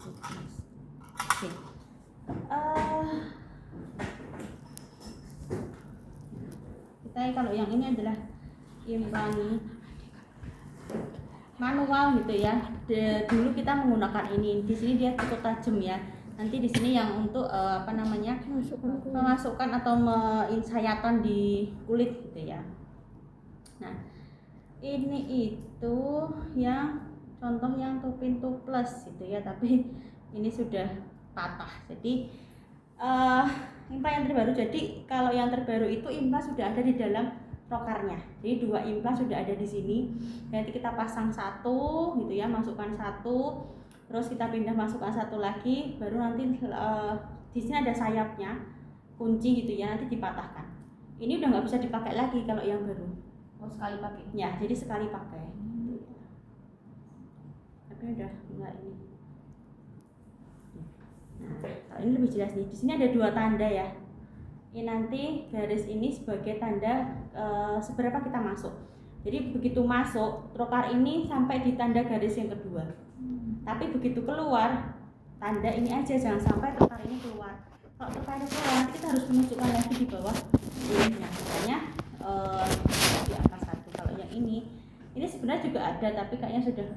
Oke. Kita kalau yang ini adalah implan manual gitu ya. Dulu kita menggunakan ini. Di sini dia cukup tajam ya. Nanti di sini yang untuk memasukkan atau sayatan di kulit gitu ya. Nah, ini itu yang contoh yang Tupinto Plus gitu ya, tapi ini sudah patah. Jadi implan yang terbaru. Jadi kalau yang terbaru itu implan sudah ada di dalam trokarnya. Jadi 2 implan sudah ada di sini. Nanti kita pasang satu gitu ya, masukkan satu, terus kita pindah masukkan satu lagi, baru nanti di sini ada sayapnya, kunci gitu ya, nanti dipatahkan. Ini udah nggak bisa dipakai lagi kalau yang baru. Oh, sekali pakai. Ya, jadi sekali pakai. Tapi udah enggak ini. Nah, kalau ini lebih jelas nih. Di sini ada 2 tanda ya. Ini nanti garis ini sebagai tanda seberapa kita masuk. Jadi begitu masuk, trokar ini sampai di tanda garis yang kedua. Tapi begitu keluar, tanda ini aja, jangan sampai trokar ini keluar. Kalau trokar ini keluar, nanti kita harus menunjukkan lagi di bawah kulitnya. Misalnya di angka 1. Kalau yang ini sebenarnya juga ada, tapi kayaknya sudah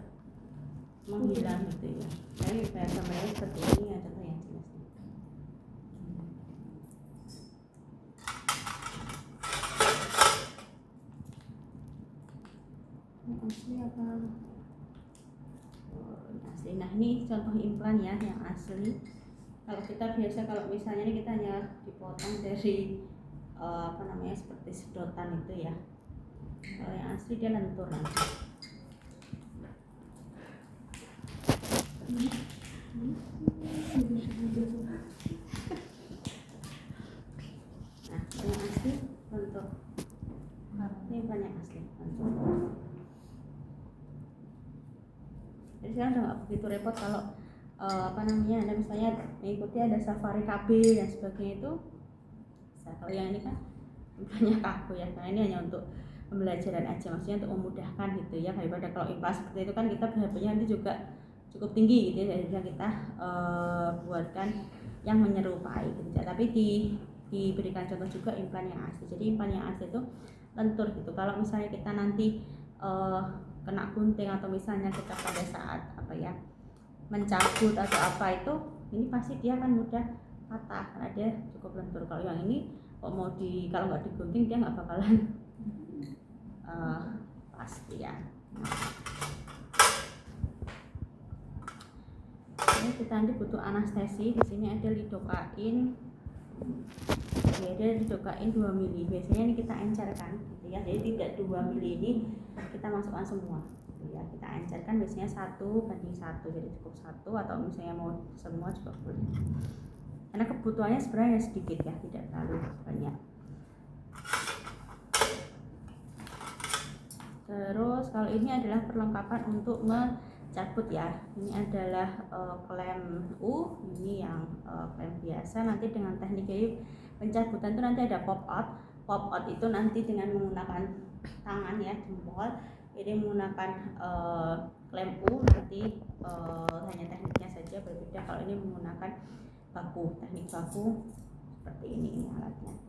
menghilang gitu ya. Jadi gambarnya seperti ini ya, contoh yang jelas. Asli apa? Asli. Nah, ini contoh implan ya yang asli. Kalau kita biasa, kalau misalnya ini kita hanya dipotong dari seperti sedotan itu ya. Kalau yang asli dia lentur nanti. Nah, yang asli lentur. Ini implan yang asli lentur. Jadi sekarang udah nggak begitu repot kalau Anda misalnya mengikuti ada safari KB dan sebagainya itu. Nah, kalau yang ini kan implannya kaku ya, karena ini hanya untuk pembelajaran aja, maksudnya untuk memudahkan gitu ya. Daripada kalau implan seperti itu kan kita BHP-nya nanti juga cukup tinggi gitu ya, jadi kita buatkan yang menyerupai gitu ya. Tapi diberikan contoh juga implan yang asli. Jadi implan yang asli itu lentur gitu. Kalau misalnya kita nanti kena gunting atau misalnya kita pada saat mencabut atau apa itu, ini pasti dia akan mudah patah karena dia cukup lentur. Kalau yang ini kalau nggak digunting dia nggak bakalan pasti ya. Ini kita nanti butuh anestesi. Di sini ada lidocain. Ya, ada lidocain 2 mili. Biasanya ini kita encerkan gitu ya. Jadi tidak 2 mili ini kita masukkan semua gitu ya. Kita encerkan biasanya 1:1. Jadi cukup 1 atau misalnya mau semua juga boleh. Karena kebutuhannya sebenarnya sedikit ya, tidak terlalu banyak. Terus kalau ini adalah perlengkapan untuk mencabut ya. Ini adalah klem U, ini yang klem biasa. Nanti dengan teknik pencabutan itu nanti ada pop out. Pop out itu nanti dengan menggunakan tangan ya, jempol. Ini menggunakan klem U, nanti hanya tekniknya saja berbeda. Kalau ini menggunakan baku, teknik baku seperti ini alatnya.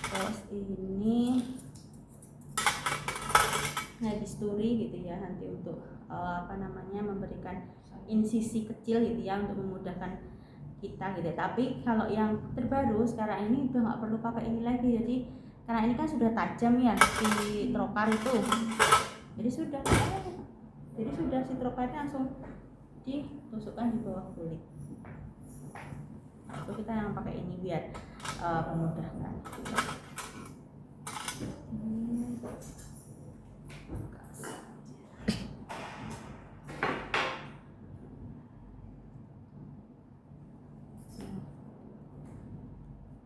Terus ini bisturi gitu ya, nanti untuk memberikan insisi kecil gitu ya, untuk memudahkan kita gitu. Tapi kalau yang terbaru sekarang ini udah nggak perlu pakai ini lagi. Jadi karena ini kan sudah tajam ya si trokar itu, jadi sudah si trokarnya langsung ditusukkan di bawah kulit. Itu kita yang pakai ini biar memudahkan.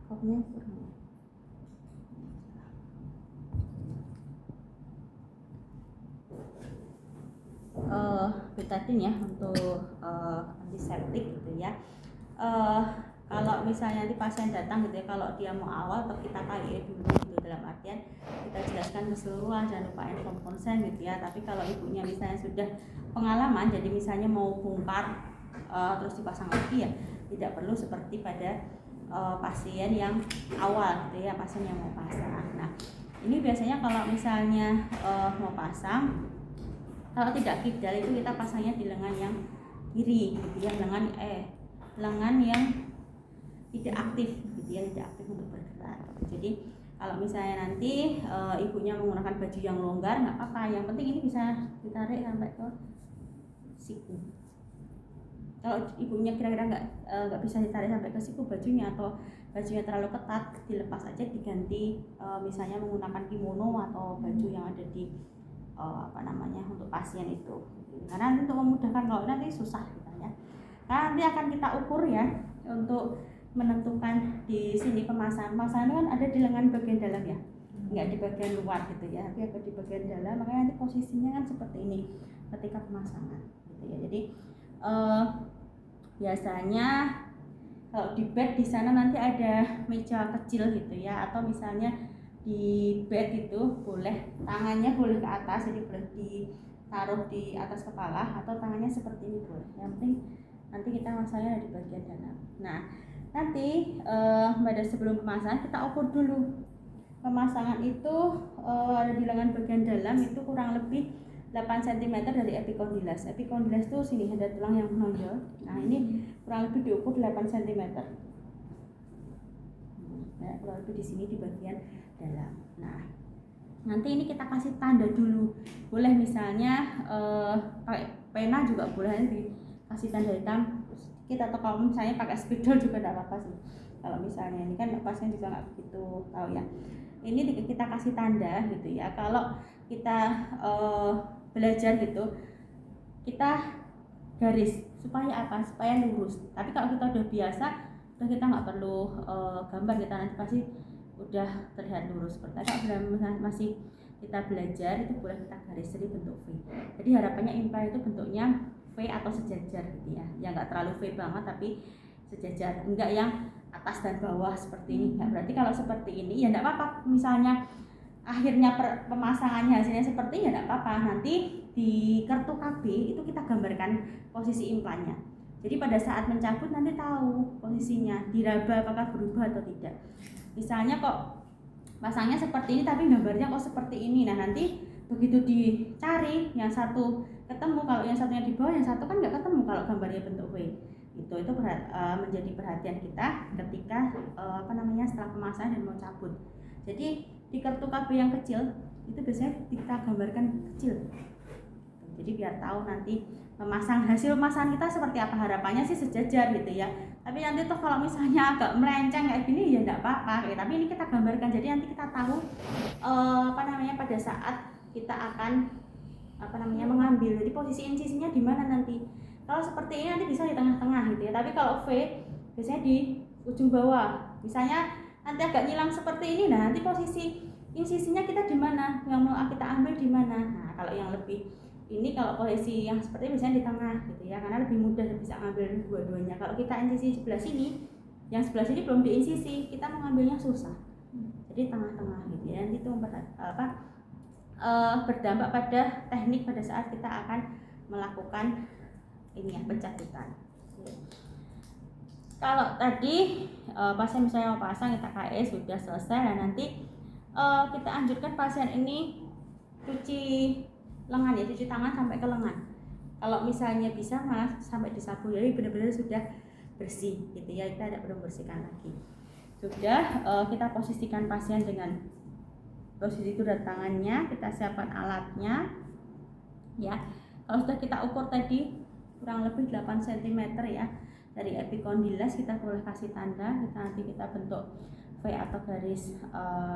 Kopnya kurang. Betadine ya untuk antiseptik gitu ya. Kalau misalnya nanti pasien datang gitu ya, kalau dia mau awal atau kita kali dulu gitu, dalam artian kita jelaskan keseluruhan, jangan lupa inform konsen gitu ya. Tapi kalau ibunya misalnya sudah pengalaman, jadi misalnya mau bongkar terus dipasang lagi ya tidak perlu seperti pada pasien yang awal gitu ya, pasien yang mau pasang. Nah ini biasanya kalau misalnya mau pasang, kalau tidak kidal itu kita pasangnya di lengan yang kiri gitu ya, lengan yang tidak aktif gitu ya, tidak aktif untuk bergerak. Jadi kalau misalnya nanti ibunya menggunakan baju yang longgar nggak apa-apa, yang penting ini bisa ditarik sampai ke siku. Kalau ibunya kira-kira nggak bisa ditarik sampai ke siku bajunya, atau bajunya terlalu ketat, dilepas aja, diganti misalnya menggunakan kimono atau baju yang ada di untuk pasien itu. Karena untuk memudahkan, kalau nanti susah kita ya. Karena nanti akan kita ukur ya untuk menentukan di sini pemasangan itu kan ada di lengan bagian dalam ya, nggak di bagian luar gitu ya, tapi ada di bagian dalam, makanya nanti posisinya kan seperti ini ketika pemasangan gitu ya. Jadi biasanya kalau di bed di sana nanti ada meja kecil gitu ya, atau misalnya di bed itu boleh tangannya boleh ke atas, jadi boleh ditaruh di atas kepala, atau tangannya seperti ini boleh. Yang penting nanti kita masangnya di bagian dalam. Nah nanti pada sebelum pemasangan kita ukur dulu. Pemasangan itu ada di lengan bagian dalam itu kurang lebih 8 cm dari epikondylas. Epikondylas itu sini ada tulang yang menonjol. Nah ini kurang lebih diukur 8 cm. Ya, kurang lebih di sini di bagian dalam. Nah nanti ini kita kasih tanda dulu. Boleh misalnya pakai pena juga boleh, dikasih tanda hitam sedikit, atau kalau misalnya pakai spidol juga tidak apa-apa sih. Kalau misalnya ini kan pasien juga nggak begitu tahu ya. Ini kita kasih tanda gitu ya. Kalau kita belajar gitu, kita garis supaya apa? Supaya lurus. Tapi kalau kita udah biasa, kita nggak perlu gambar, kita nanti pasti udah terlihat lurus. Seperti kalau masih kita belajar itu boleh kita garis jadi bentuk V. Jadi harapannya implan itu bentuknya V atau sejajar gitu ya. Yang nggak terlalu V banget tapi sejajar, enggak yang atas dan bawah seperti ini. Nah, berarti kalau seperti ini ya enggak apa-apa, misalnya akhirnya pemasangannya hasilnya seperti ini ya enggak apa-apa, nanti di kartu KB itu kita gambarkan posisi implannya. Jadi pada saat mencabut nanti tahu posisinya, diraba apakah berubah atau tidak. Misalnya kok pasangnya seperti ini tapi gambarnya kok seperti ini, nah nanti begitu dicari yang satu ketemu, kalau yang satunya di bawah yang satu kan nggak ketemu kalau gambarnya bentuk V. Itu menjadi perhatian kita ketika setelah pemasangan dan mau cabut. Jadi di kartu KB yang kecil itu biasanya kita gambarkan kecil. Jadi biar tahu nanti hasil pemasangan kita seperti apa. Harapannya sih sejajar gitu ya. Tapi nanti tuh kalau misalnya agak melenceng kayak gini ya enggak apa-apa. Tapi ini kita gambarkan, jadi nanti kita tahu pada saat kita akan mengambil. Jadi posisi insisinya di mana nanti. Kalau seperti ini nanti bisa di tengah-tengah gitu ya. Tapi kalau V biasanya di ujung bawah. Misalnya nanti agak nyilang seperti ini, nah nanti posisi insisinya kita di mana, yang mau kita ambil di mana. Nah kalau yang lebih ini, kalau posisi yang seperti ini biasanya di tengah gitu ya, karena lebih mudah bisa ngambil dua-duanya. Kalau kita insisi sebelah sini, yang sebelah sini belum diinsisi, kita mengambilnya susah. Jadi tengah-tengah gitu ya. Nanti itu berdampak pada teknik pada saat kita akan melakukan ini ya, pencabutan. Kalau tadi pasien misalnya mau pasang, kita KS sudah selesai, dan nanti kita anjurkan pasien ini cuci lengan ya, cuci tangan sampai ke lengan. Kalau misalnya bisa malah sampai disapu, jadi benar-benar sudah bersih gitu ya, kita tidak perlu bersihkan lagi. Sudah kita posisikan pasien dengan posisi itu dan tangannya, kita siapkan alatnya ya. Kalau sudah kita ukur tadi kurang lebih 8 cm ya dari epikondylas, kita boleh kasih tanda, nanti kita bentuk V atau garis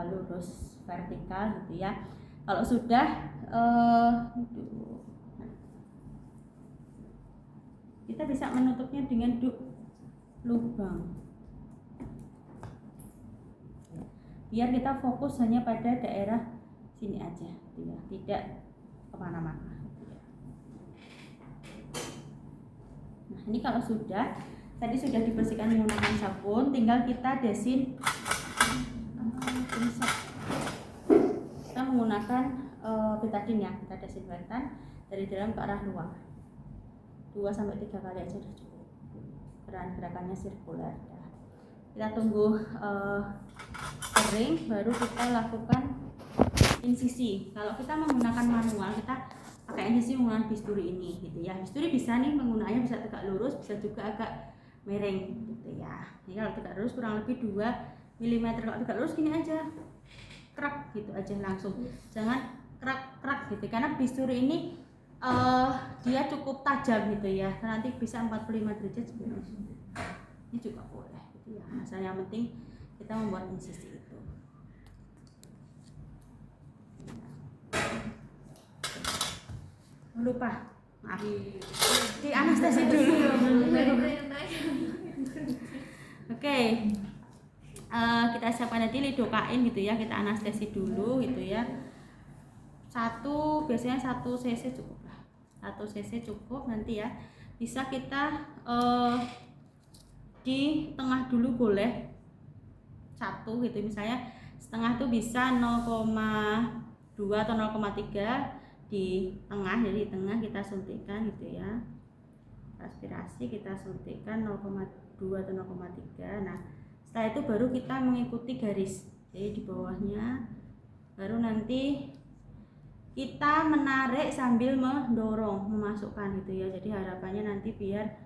lurus vertikal gitu ya. Kalau sudah kita bisa menutupnya dengan lubang, biar kita fokus hanya pada daerah sini aja ya, tidak kemana-mana. Nah ini kalau tadi sudah dibersihkan menggunakan sabun, tinggal kita desin. Kita menggunakan betadine ya, kita desinfektan dari dalam ke arah luar 2-3 kali aja sudah cukup. gerakannya sirkuler ya. Kita tunggu kering baru kita lakukan insisi. Kalau kita menggunakan manual, kita pakai insisi menggunakan bisturi ini gitu ya. Bisturi bisa nih penggunaannya bisa tegak lurus, bisa juga agak miring gitu ya. Ini kalau tegak lurus kurang lebih 2 mm. Kalau tegak lurus gini aja, krak gitu aja langsung. Jangan krak gitu, karena bisturi ini dia cukup tajam gitu ya. Nanti bisa 45 derajat sebenarnya. Ini juga boleh gitu ya. Asal yang penting kita membuat insisi itu. Lupa, maaf. Di anestesi dulu. Oke. Kita siapkan tadi lidokain gitu ya. Kita anestesi dulu gitu ya. Biasanya 1 cc cukup lah. 1 cc cukup nanti ya. Bisa kita di tengah dulu boleh 1 gitu, misalnya setengah tuh bisa 0,2 atau 0,3 di tengah, jadi di tengah kita suntikkan gitu ya. Aspirasi kita suntikkan 0,2 atau 0,3. Nah setelah itu baru kita mengikuti garis, jadi di bawahnya baru nanti kita menarik sambil mendorong, memasukkan gitu ya. Jadi harapannya nanti biar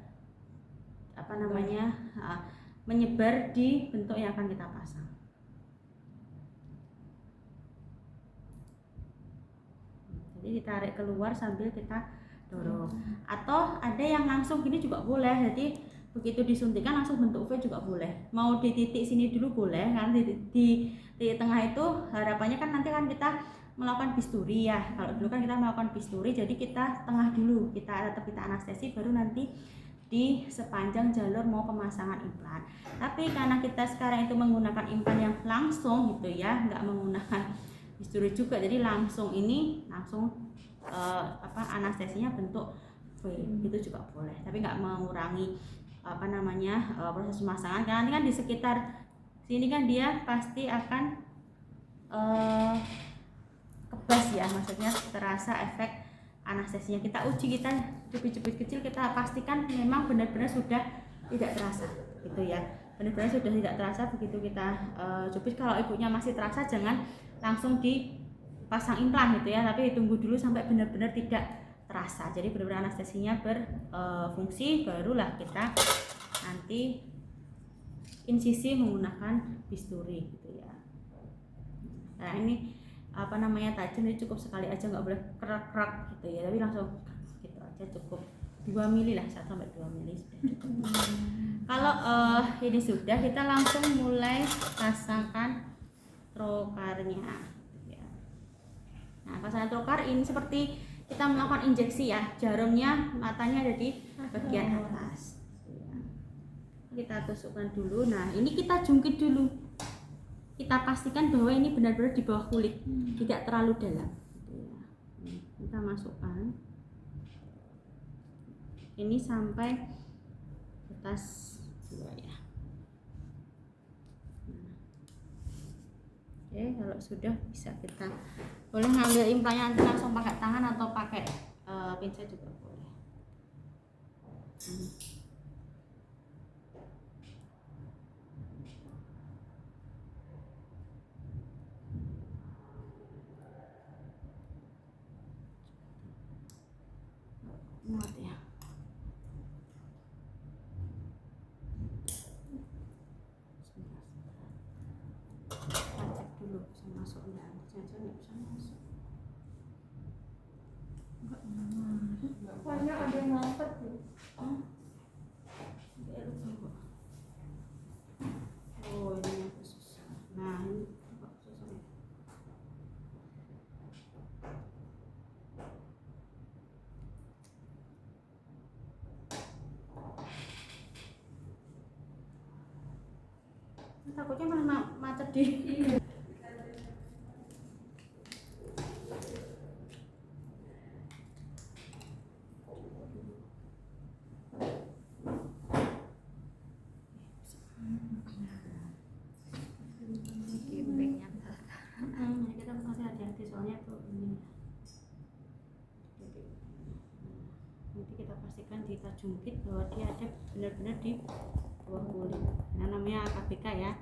menyebar di bentuk yang akan kita pasang. Jadi ditarik keluar sambil kita dorong. Atau ada yang langsung gini juga boleh. Jadi begitu disuntikan langsung bentuk V juga boleh. Mau di titik sini dulu boleh, kan di titik tengah itu harapannya kan nanti kan kita melakukan bisturi ya. Kalau dulu kan kita melakukan bisturi, jadi kita tengah dulu, kita anestesi, baru nanti di sepanjang jalur mau pemasangan implan. Tapi karena kita sekarang itu menggunakan implan yang langsung gitu ya, nggak menggunakan bisturi juga, jadi langsung anestesinya bentuk V, itu juga boleh. Tapi nggak mengurangi proses pemasangan, karena ini kan di sekitar sini kan dia pasti akan kebas ya, maksudnya terasa efek anestesinya. Kita uji, kita cubit-cubit kecil, kita pastikan memang benar-benar sudah tidak terasa gitu ya, benar-benar sudah tidak terasa. Begitu kita cubit, kalau ibunya masih terasa jangan langsung dipasang implan gitu ya, tapi ditunggu dulu sampai benar-benar tidak terasa, jadi benar-benar anestesinya berfungsi, barulah kita nanti insisi menggunakan bisturi gitu ya. Nah ini tajam, ini cukup sekali aja, nggak boleh kerak-kerak gitu ya, tapi langsung gitu aja cukup 2 mili lah, 1 sampai 2 mili sudah cukup. Kalau ini sudah, kita langsung mulai pasangkan trokarnya gitu ya. Nah pasangan trokar ini seperti kita melakukan injeksi ya, jarumnya matanya ada di bagian atas gitu ya. Kita tusukkan dulu. Nah ini kita jungkit dulu, kita pastikan bahwa ini benar-benar di bawah kulit, tidak terlalu dalam gitu ya. Kita masukkan ini sampai atas 2 ya. Oke, kalau sudah bisa kita boleh ngambil implannya nanti langsung pakai tangan atau pakai pinset juga boleh. Muat ya. Cek dulu bisa masuk enggak, jangan nggak bisa masuk. Banyak ada yang ngangkat tuh. Oh ini yang khusus. Nah ini khusus. Takutnya malah macet di. Kita masih hati-hati soalnya tuh ini. Nanti kita pasti pastikan kita jungkit bahwa dia ada benar-benar di bawah kulit. Nah, namanya AKBK ya,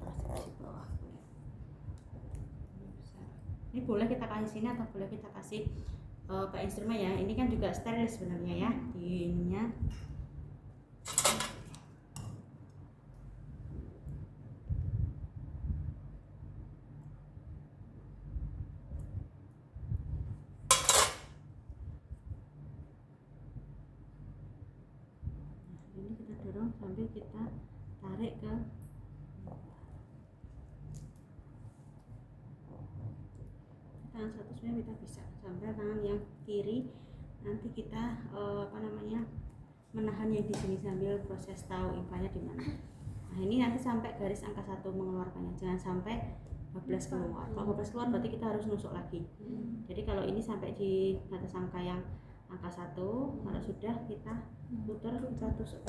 transekusi bawah kulit. Ini boleh kita kasih sini atau boleh kita kasih ke instrumen ya. Ini kan juga steril sebenarnya ya di ininya. Ini kita dorong sambil kita tarik ke tangan satu, sebenarnya kita bisa sampai tangan yang kiri nanti kita menahan yang di sini sambil proses tahu implannya di mana. Nah, ini nanti sampai garis angka 1 mengeluarkannya, jangan sampai 12 keluar. Kalau 12 keluar berarti kita harus nusuk lagi. Jadi kalau ini sampai di atas angka yang angka 1, kalau sudah kita putar, kita tusuk.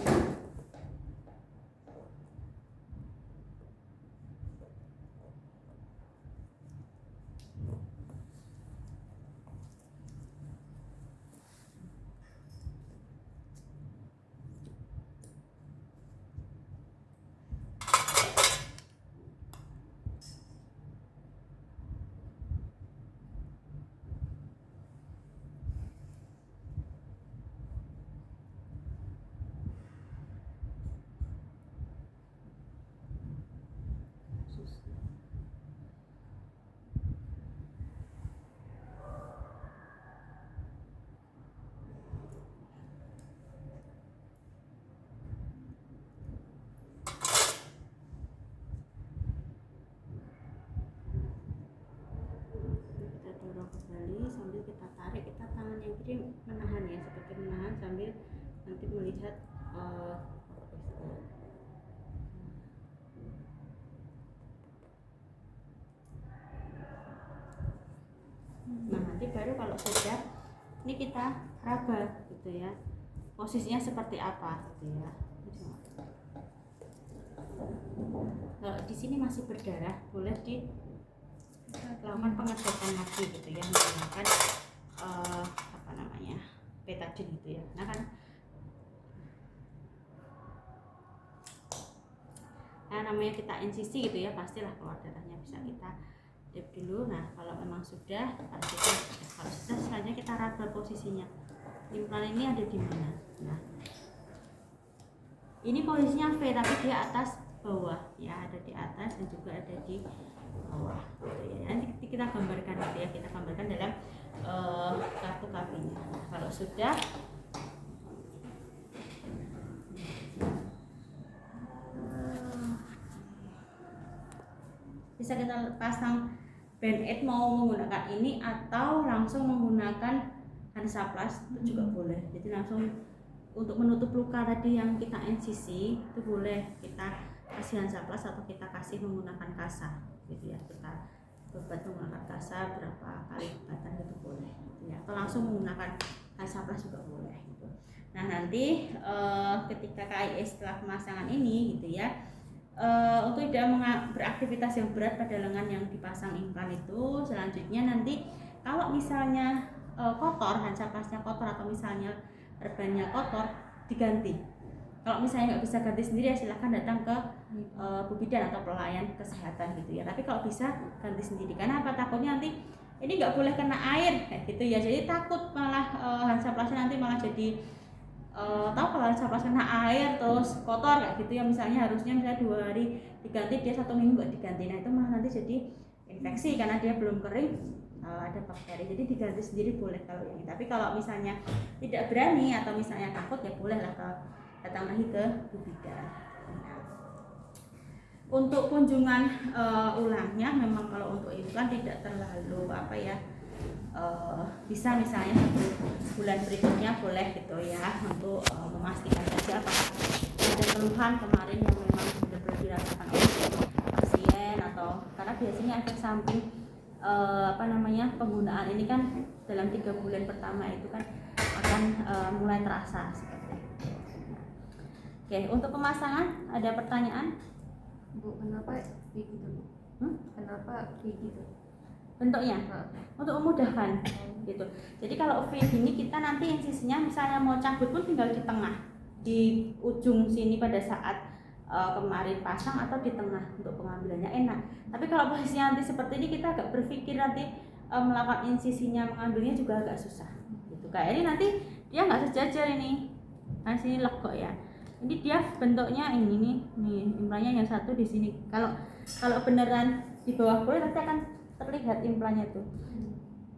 Kembali sambil kita tarik, kita tangan yang kiri menahan ya, seperti menahan sambil nanti melihat nah nanti baru kalau sudah ini kita raba gitu ya, posisinya seperti apa gitu ya. Kalau di sini masih berdarah boleh dilakukan pengetesan lagi gitu ya, menggunakan betadine gitu ya. Nah kan namanya kita insisi gitu ya, pastilah keluar darahnya, bisa kita dip dulu. Nah kalau memang sudah, kalau sudah selanjutnya kita raba posisinya, implan ini ada di mana. Nah ini posisinya V tapi dia atas bawah ya, ada di atas dan juga ada di bawah gitu ya. Nanti kita gambarkan gitu ya, kita gambarkan dalam kartu KB-nya. Nah, kalau sudah bisa kita pasang band-aid, mau menggunakan ini atau langsung menggunakan Hansaplast itu juga boleh. Jadi langsung untuk menutup luka tadi yang kita insisi itu boleh kita kasih Hansaplast atau kita kasih menggunakan kasa gitu ya, kita bebat menggunakan kasa berapa kali bebatan itu boleh gitu ya, atau langsung menggunakan Hansaplast juga boleh gitu. Nah nanti ketika KIE setelah pemasangan ini gitu ya, untuk tidak beraktivitas yang berat pada lengan yang dipasang implan itu, selanjutnya nanti kalau misalnya kotor, Hansaplastnya kotor atau misalnya rebannya kotor, diganti. Kalau misalnya nggak bisa ganti sendiri ya silahkan datang ke Bu Bidan atau pelayan kesehatan gitu ya. Tapi kalau bisa ganti sendiri, karena apa, takutnya nanti ini nggak boleh kena air kayak gitu ya. Jadi takut malah Hansaplastnya nanti malah jadi tahu kalau Hansaplast kena air terus kotor kayak gitu ya. Misalnya harusnya 2 hari diganti, dia 1 minggu nggak diganti. Nah itu malah nanti jadi infeksi karena dia belum kering, ada bakteri. Jadi diganti sendiri boleh kalau ini. Tapi kalau misalnya tidak berani atau misalnya takut ya bolehlah datang lagi ke Bu Bidan. Nah, untuk kunjungan ulangnya memang kalau untuk implan tidak terlalu bisa misalnya 1 bulan berikutnya boleh gitu ya, untuk memastikan saja apakah ada keluhan kemarin yang memang benar-benar dirasakan oleh pasien, atau karena biasanya efek samping penggunaan ini kan dalam 3 bulan pertama itu kan akan mulai terasa seperti itu. Oke, untuk pemasangan ada pertanyaan? Bu, kenapa kayak gitu? Kenapa kayak gitu? bentuknya untuk memudahkan gitu. Jadi kalau V gini kita nanti insisinya misalnya mau cabut pun tinggal di tengah, di ujung sini pada saat kemarin pasang atau di tengah untuk pengambilannya enak. Tapi kalau posisinya nanti seperti ini kita agak berpikir nanti melakukan insisinya mengambilnya juga agak susah gitu. Kayak ini nanti dia nggak sejajar ini, nah sini legok ya. Ini dia bentuknya ini nih implannya yang satu di sini. Kalau beneran di bawah kulit nanti akan terlihat implannya tuh.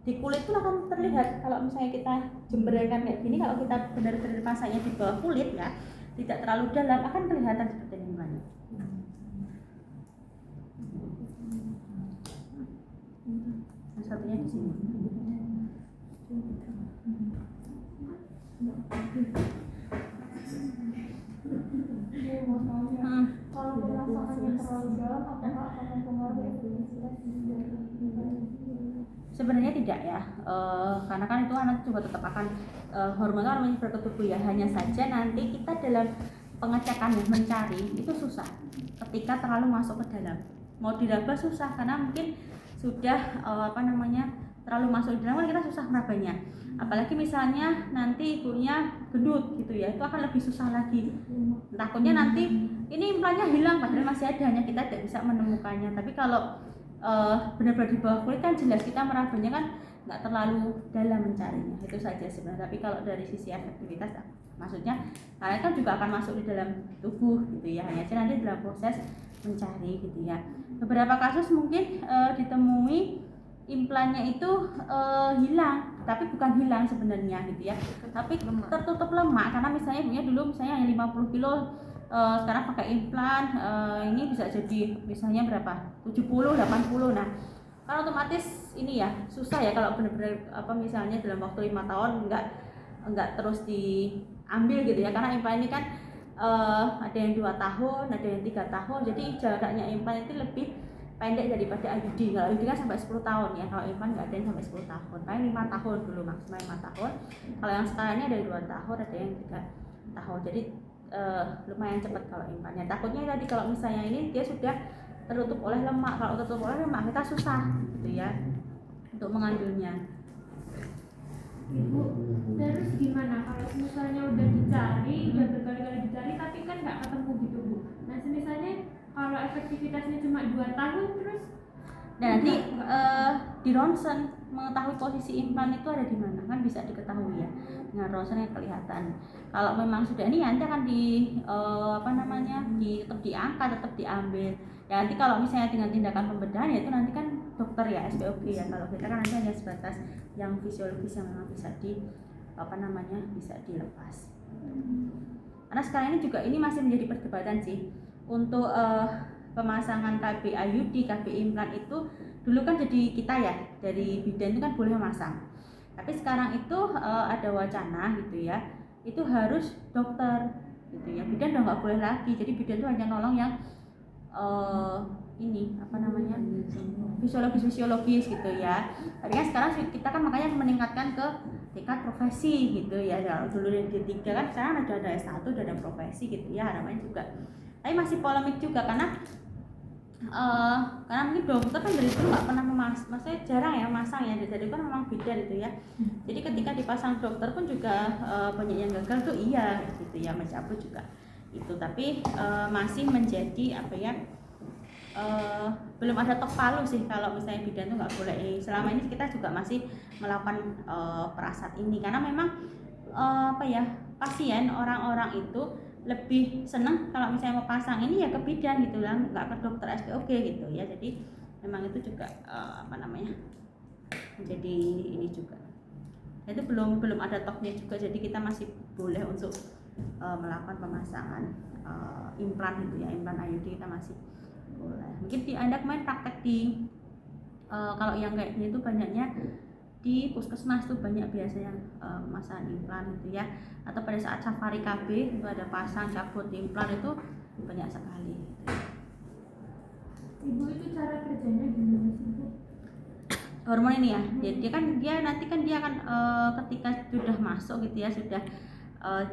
Di kulit pun akan terlihat kalau misalnya kita jemberkan kayak gini. Kalau kita benar-benar pasangnya di bawah kulit ya, tidak terlalu dalam, akan kelihatan seperti ini implannya. Yang satunya di sini. Kalau pemasangannya terlalu dalam, apakah akan mempengaruhi efektivitas? Sebenarnya tidak ya, karena kan itu anak juga tetap akan hormon itu menyebar ke tubuh ya. Hanya saja nanti kita dalam pengecekan mencari itu susah ketika terlalu masuk ke dalam. Mau diraba susah karena mungkin sudah terlalu masuk di dalam kan kita susah merabanya. Apalagi misalnya nanti ibunya gendut gitu ya, itu akan lebih susah lagi. Takutnya nanti ini implannya hilang padahal masih ada, hanya kita tidak bisa menemukannya. Tapi kalau benar-benar di bawah kulit kan jelas kita merabanya kan nggak terlalu dalam mencarinya, itu saja sebenarnya. Tapi kalau dari sisi efektivitas maksudnya kalian kan juga akan masuk di dalam tubuh gitu ya, hanya saja nanti dalam proses mencari gitu ya. Beberapa kasus mungkin ditemui implannya itu hilang, tapi bukan hilang sebenarnya gitu ya, tapi tertutup lemak. Karena misalnya punya dulu misalnya yang 50 kilo sekarang pakai implan, ini bisa jadi misalnya berapa 70 80. Nah kan otomatis ini ya susah ya kalau benar-benar misalnya dalam waktu 5 tahun enggak terus diambil gitu ya, karena implan ini kan ada yang 2 tahun, ada yang 3 tahun, jadi jaraknya implan itu lebih pendek daripada IUD. Kalau IUD kan sampai 10 tahun ya, kalau implan nggak ada yang sampai 10 tahun, paling 5 tahun dulu maksimal 5 tahun. Kalau yang sekarang ini ada yang 2 tahun, ada yang 3 tahun, jadi lumayan cepat kalau implannya. Takutnya tadi kalau misalnya ini dia sudah tertutup oleh lemak, kalau tertutup oleh lemak kita susah gitu ya untuk mengambilnya. Ibu, terus gimana kalau misalnya udah dicari, udah berkali-kali dicari tapi kan nggak ketemu gitu Bu? Nah misalnya kalau efektivitasnya cuma 2 tahun terus dan nanti di ronsen mengetahui posisi implan itu ada di mana kan bisa diketahui ya, dengan ronsen yang kelihatan. Kalau memang sudah ini nanti akan tetap diangkat, tetap diambil ya. Nanti kalau misalnya dengan tindakan pembedahan ya itu nanti kan dokter ya, SPOG ya. Kalau kita kan nanti hanya sebatas yang fisiologis yang memang bisa bisa dilepas. Karena sekarang ini juga ini masih menjadi perdebatan sih untuk pemasangan KB IUD, KB implan itu. Dulu kan jadi kita ya dari bidan itu kan boleh memasang, tapi sekarang itu ada wacana gitu ya, itu harus dokter gitu ya. Bidan udah nggak boleh lagi, jadi bidan itu hanya nolong yang fisiologis gitu ya. Tapi kan sekarang kita kan makanya meningkatkan ke tingkat profesi gitu ya. Dulu yang D3 kan, sekarang ada S1, ada profesi gitu ya, harapannya juga. Tapi masih polemik juga karena mungkin dokter kan dari dulu nggak pernah maksudnya jarang ya masang ya, jadi kan memang bidan itu ya. Jadi ketika dipasang dokter pun juga banyak yang gagal tuh iya gitu ya, mencabut juga itu. Tapi masih menjadi belum ada tok palu sih kalau misalnya bidan tuh nggak boleh. Selama ini kita juga masih melakukan perasat ini karena memang pasien orang-orang itu lebih senang kalau misalnya mau pasang ini ya ke bidan gitu lah, nggak ke dokter SPOG gitu ya. Jadi memang itu juga menjadi ini juga. Itu belum ada toknya juga, jadi kita masih boleh untuk melakukan pemasangan implan gitu ya, implan IUD kita masih boleh. Mungkin Anda kemarin praktek di kalau yang kayak gini tuh banyaknya di puskesmas tuh banyak biasanya pemasangan implan gitu ya, atau pada saat safari KB itu ada pasang cabut implan itu banyak sekali gitu. Ibu itu cara kerjanya gimana sih Bu? Hormon ini ya, jadi kan dia nanti kan dia akan ketika sudah masuk gitu ya, sudah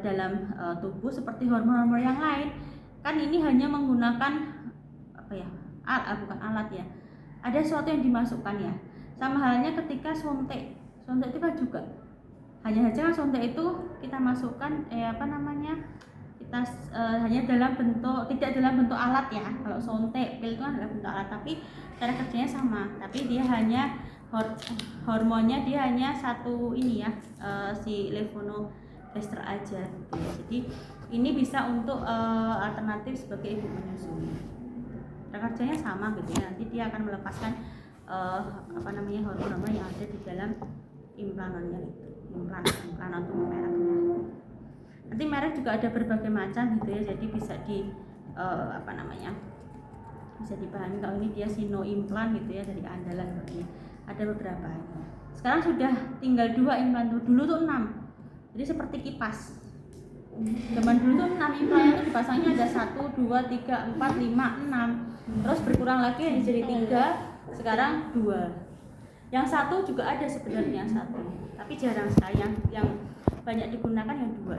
dalam tubuh seperti hormon-hormon yang lain kan, ini hanya menggunakan bukan alat ya, ada sesuatu yang dimasukkan ya. Sama halnya ketika suntik itu kan juga hanya saja suntik itu kita masukkan kita hanya dalam bentuk, tidak dalam bentuk alat ya. Kalau suntik pil itu kan dalam bentuk alat, tapi cara kerjanya sama, tapi dia hanya hormonnya dia hanya satu ini ya, si levonorgestrel aja gitu ya. Jadi ini bisa untuk alternatif sebagai ibu menyusui. Cara kerjanya sama gitu ya. Nanti dia akan melepaskan hormon-hormon yang ada di dalam implanannya itu, implan untuk mereknya. Nanti merek juga ada berbagai macam gitu ya, jadi bisa bisa dipahami kalau ini dia Sino implan gitu ya, dari andalan gitu ya. Ada beberapa ini. Sekarang sudah tinggal 2 implan tuh, dulu tuh 6. Jadi seperti kipas. Zaman dulu tuh 6 implan itu dipasangnya ada 1, 2, 3, 4, 5, 6. Terus berkurang lagi jadi 3, sekarang 2. Yang 1 juga ada sebenarnya 1, tapi jarang sekali. Yang banyak digunakan yang 2.